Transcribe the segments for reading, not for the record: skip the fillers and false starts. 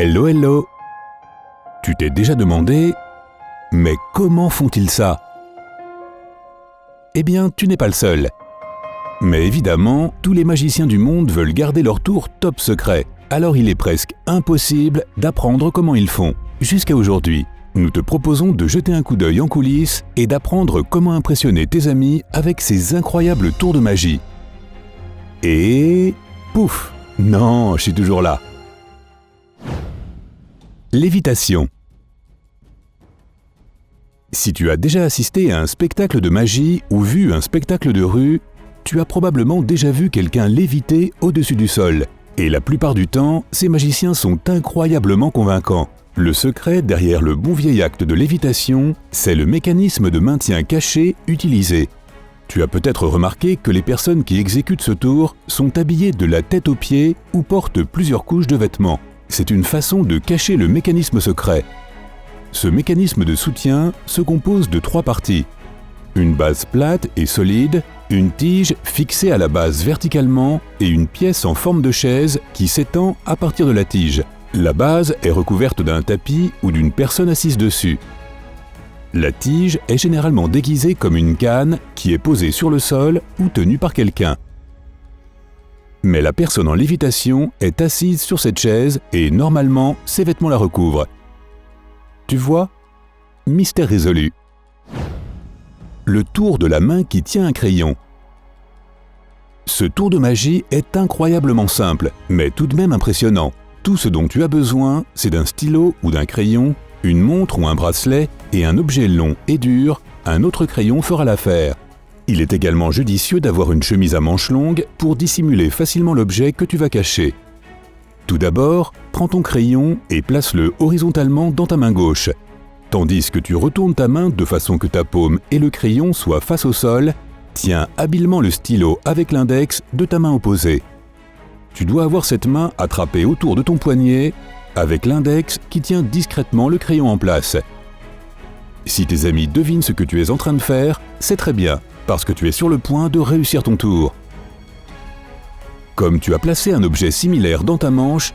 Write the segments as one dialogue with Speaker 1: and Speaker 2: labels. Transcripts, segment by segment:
Speaker 1: Hello, hello! Tu t'es déjà demandé « Mais comment font-ils ça ?» Eh bien, tu n'es pas le seul. Mais évidemment, tous les magiciens du monde veulent garder leur tour top secret, alors il est presque impossible d'apprendre comment ils font. Jusqu'à aujourd'hui, nous te proposons de jeter un coup d'œil en coulisses et d'apprendre comment impressionner tes amis avec ces incroyables tours de magie. Et... pouf! Non, je suis toujours là. Lévitation. Si tu as déjà assisté à un spectacle de magie ou vu un spectacle de rue, tu as probablement déjà vu quelqu'un léviter au-dessus du sol. Et la plupart du temps, ces magiciens sont incroyablement convaincants. Le secret derrière le bon vieil acte de lévitation, c'est le mécanisme de maintien caché utilisé. Tu as peut-être remarqué que les personnes qui exécutent ce tour sont habillées de la tête aux pieds ou portent plusieurs couches de vêtements. C'est une façon de cacher le mécanisme secret. Ce mécanisme de soutien se compose de 3 parties. Une base plate et solide, une tige fixée à la base verticalement et une pièce en forme de chaise qui s'étend à partir de la tige. La base est recouverte d'un tapis ou d'une personne assise dessus. La tige est généralement déguisée comme une canne qui est posée sur le sol ou tenue par quelqu'un. Mais la personne en lévitation est assise sur cette chaise et normalement, ses vêtements la recouvrent. Tu vois? Mystère résolu. Le tour de la main qui tient un crayon. Ce tour de magie est incroyablement simple, mais tout de même impressionnant. Tout ce dont tu as besoin, c'est d'un stylo ou d'un crayon, une montre ou un bracelet et un objet long et dur, un autre crayon fera l'affaire. Il est également judicieux d'avoir une chemise à manches longues pour dissimuler facilement l'objet que tu vas cacher. Tout d'abord, prends ton crayon et place-le horizontalement dans ta main gauche. Tandis que tu retournes ta main de façon que ta paume et le crayon soient face au sol, tiens habilement le stylo avec l'index de ta main opposée. Tu dois avoir cette main attrapée autour de ton poignet, avec l'index qui tient discrètement le crayon en place. Si tes amis devinent ce que tu es en train de faire, c'est très bien, parce que tu es sur le point de réussir ton tour. Comme tu as placé un objet similaire dans ta manche,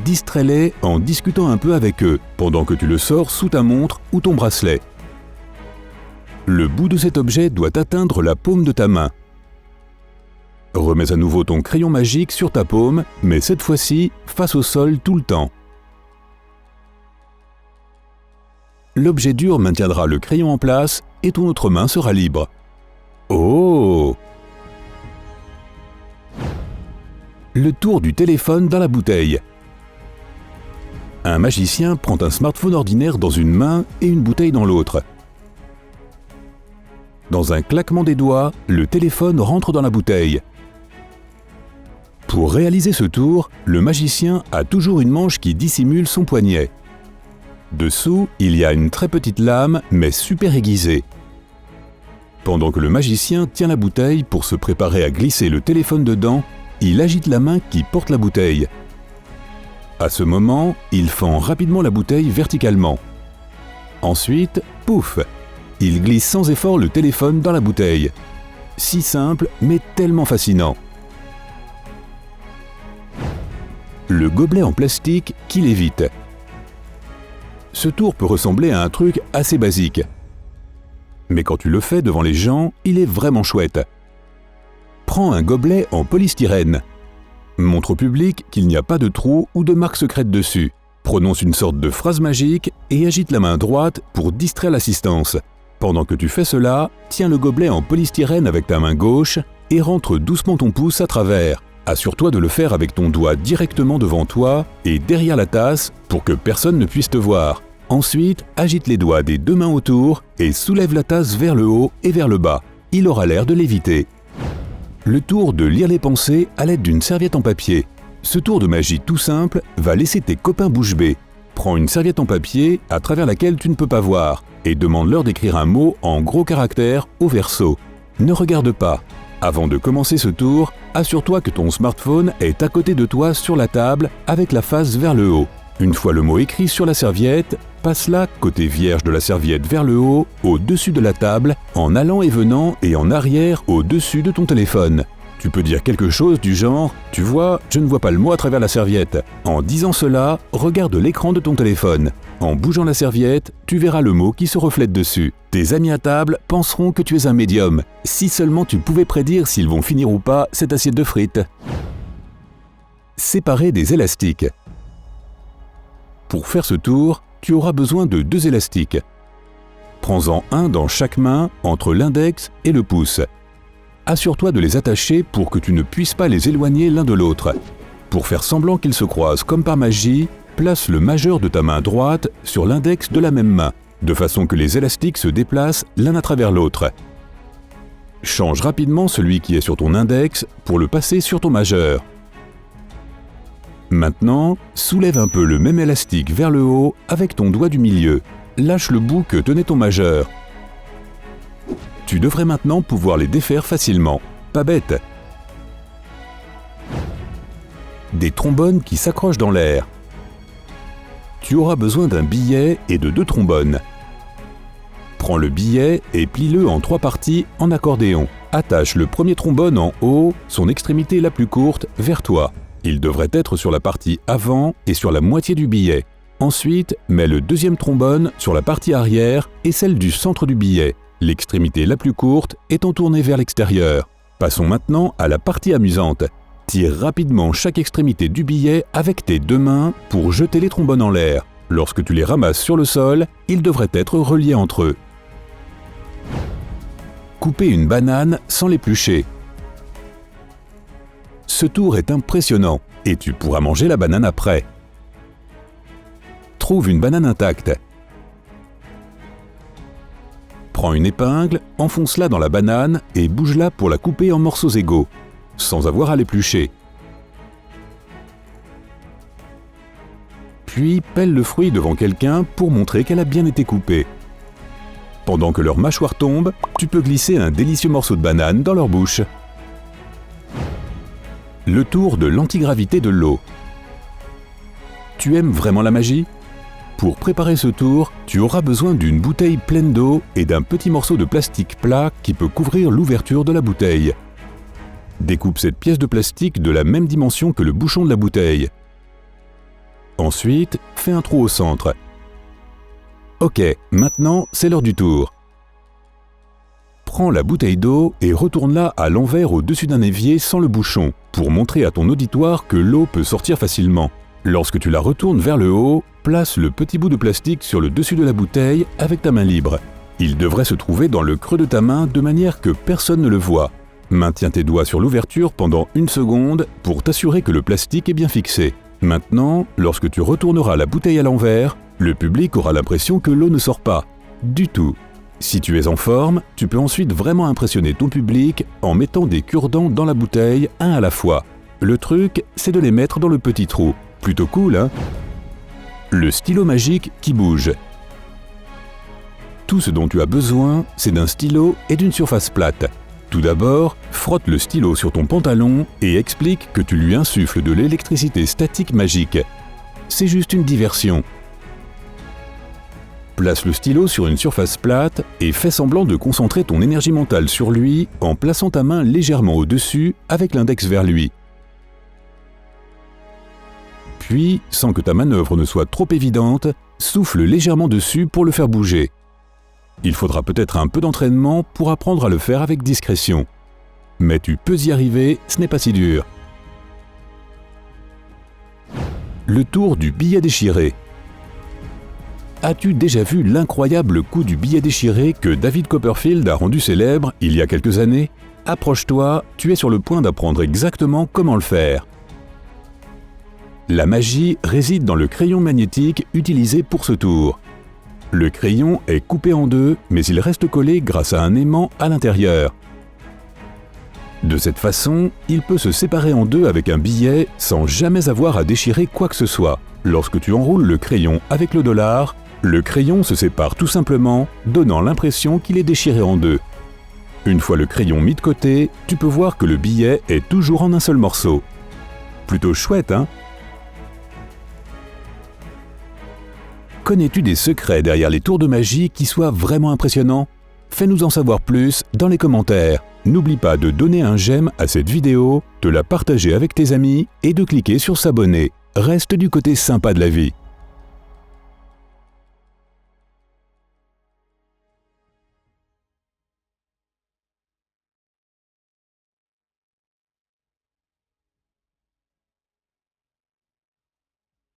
Speaker 1: distrais-les en discutant un peu avec eux, pendant que tu le sors sous ta montre ou ton bracelet. Le bout de cet objet doit atteindre la paume de ta main. Remets à nouveau ton crayon magique sur ta paume, mais cette fois-ci, face au sol tout le temps. L'objet dur maintiendra le crayon en place et ton autre main sera libre. Oh! Le tour du téléphone dans la bouteille. Un magicien prend un smartphone ordinaire dans une main et une bouteille dans l'autre. Dans un claquement des doigts, le téléphone rentre dans la bouteille. Pour réaliser ce tour, le magicien a toujours une manche qui dissimule son poignet. Dessous, il y a une très petite lame, mais super aiguisée. Pendant que le magicien tient la bouteille pour se préparer à glisser le téléphone dedans, il agite la main qui porte la bouteille. À ce moment, il fend rapidement la bouteille verticalement. Ensuite, pouf! Il glisse sans effort le téléphone dans la bouteille. Si simple, mais tellement fascinant. Le gobelet en plastique qui lévite. Ce tour peut ressembler à un truc assez basique. Mais quand tu le fais devant les gens, il est vraiment chouette. Prends un gobelet en polystyrène. Montre au public qu'il n'y a pas de trou ou de marque secrète dessus. Prononce une sorte de phrase magique et agite la main droite pour distraire l'assistance. Pendant que tu fais cela, tiens le gobelet en polystyrène avec ta main gauche et rentre doucement ton pouce à travers. Assure-toi de le faire avec ton doigt directement devant toi et derrière la tasse pour que personne ne puisse te voir. Ensuite, agite les doigts des 2 mains autour et soulève la tasse vers le haut et vers le bas. Il aura l'air de léviter. Le tour de lire les pensées à l'aide d'une serviette en papier. Ce tour de magie tout simple va laisser tes copains bouche bée. Prends une serviette en papier à travers laquelle tu ne peux pas voir et demande-leur d'écrire un mot en gros caractères au verso. Ne regarde pas. Avant de commencer ce tour, assure-toi que ton smartphone est à côté de toi sur la table avec la face vers le haut. Une fois le mot écrit sur la serviette, passe-la côté vierge de la serviette vers le haut, au-dessus de la table, en allant et venant et en arrière au-dessus de ton téléphone. Tu peux dire quelque chose du genre « Tu vois, je ne vois pas le mot à travers la serviette ». En disant cela, regarde l'écran de ton téléphone. En bougeant la serviette, tu verras le mot qui se reflète dessus. Tes amis à table penseront que tu es un médium. Si seulement tu pouvais prédire s'ils vont finir ou pas cette assiette de frites. Séparer des élastiques. Pour faire ce tour, tu auras besoin de 2 élastiques. Prends-en un dans chaque main entre l'index et le pouce. Assure-toi de les attacher pour que tu ne puisses pas les éloigner l'un de l'autre. Pour faire semblant qu'ils se croisent comme par magie, place le majeur de ta main droite sur l'index de la même main, de façon que les élastiques se déplacent l'un à travers l'autre. Change rapidement celui qui est sur ton index pour le passer sur ton majeur. Maintenant, soulève un peu le même élastique vers le haut avec ton doigt du milieu. Lâche le bout que tenait ton majeur. Tu devrais maintenant pouvoir les défaire facilement. Pas bête. Des trombones qui s'accrochent dans l'air. Tu auras besoin d'un billet et de 2 trombones. Prends le billet et plie-le en 3 parties en accordéon. Attache le premier trombone en haut, son extrémité la plus courte, vers toi. Il devrait être sur la partie avant et sur la moitié du billet. Ensuite, mets le deuxième trombone sur la partie arrière et celle du centre du billet, l'extrémité la plus courte étant tournée vers l'extérieur. Passons maintenant à la partie amusante. Tire rapidement chaque extrémité du billet avec tes 2 mains pour jeter les trombones en l'air. Lorsque tu les ramasses sur le sol, ils devraient être reliés entre eux. Couper une banane sans l'éplucher. Ce tour est impressionnant et tu pourras manger la banane après. Trouve une banane intacte. Prends une épingle, enfonce-la dans la banane et bouge-la pour la couper en morceaux égaux, sans avoir à l'éplucher. Puis pèle le fruit devant quelqu'un pour montrer qu'elle a bien été coupée. Pendant que leur mâchoire tombe, tu peux glisser un délicieux morceau de banane dans leur bouche. Le tour de l'antigravité de l'eau. Tu aimes vraiment la magie ? Pour préparer ce tour, tu auras besoin d'une bouteille pleine d'eau et d'un petit morceau de plastique plat qui peut couvrir l'ouverture de la bouteille. Découpe cette pièce de plastique de la même dimension que le bouchon de la bouteille. Ensuite, fais un trou au centre. Ok, maintenant c'est l'heure du tour. Prends la bouteille d'eau et retourne-la à l'envers au-dessus d'un évier sans le bouchon, pour montrer à ton auditoire que l'eau peut sortir facilement. Lorsque tu la retournes vers le haut, place le petit bout de plastique sur le dessus de la bouteille avec ta main libre. Il devrait se trouver dans le creux de ta main de manière que personne ne le voit. Maintiens tes doigts sur l'ouverture pendant 1 seconde pour t'assurer que le plastique est bien fixé. Maintenant, lorsque tu retourneras la bouteille à l'envers, le public aura l'impression que l'eau ne sort pas. Du tout. Si tu es en forme, tu peux ensuite vraiment impressionner ton public en mettant des cure-dents dans la bouteille, un à la fois. Le truc, c'est de les mettre dans le petit trou. Plutôt cool, hein ? Le stylo magique qui bouge. Tout ce dont tu as besoin, c'est d'un stylo et d'une surface plate. Tout d'abord, frotte le stylo sur ton pantalon et explique que tu lui insuffles de l'électricité statique magique. C'est juste une diversion. Place le stylo sur une surface plate et fais semblant de concentrer ton énergie mentale sur lui en plaçant ta main légèrement au-dessus avec l'index vers lui. Puis, sans que ta manœuvre ne soit trop évidente, souffle légèrement dessus pour le faire bouger. Il faudra peut-être un peu d'entraînement pour apprendre à le faire avec discrétion. Mais tu peux y arriver, ce n'est pas si dur. Le tour du billet déchiré. As-tu déjà vu l'incroyable coup du billet déchiré que David Copperfield a rendu célèbre il y a quelques années ? Approche-toi, tu es sur le point d'apprendre exactement comment le faire. La magie réside dans le crayon magnétique utilisé pour ce tour. Le crayon est coupé en 2, mais il reste collé grâce à un aimant à l'intérieur. De cette façon, il peut se séparer en 2 avec un billet sans jamais avoir à déchirer quoi que ce soit. Lorsque tu enroules le crayon avec le dollar, le crayon se sépare tout simplement, donnant l'impression qu'il est déchiré en 2. Une fois le crayon mis de côté, tu peux voir que le billet est toujours en un seul morceau. Plutôt chouette, hein ? Connais-tu des secrets derrière les tours de magie qui soient vraiment impressionnants ? Fais-nous en savoir plus dans les commentaires. N'oublie pas de donner un j'aime à cette vidéo, de la partager avec tes amis et de cliquer sur s'abonner. Reste du côté sympa de la vie.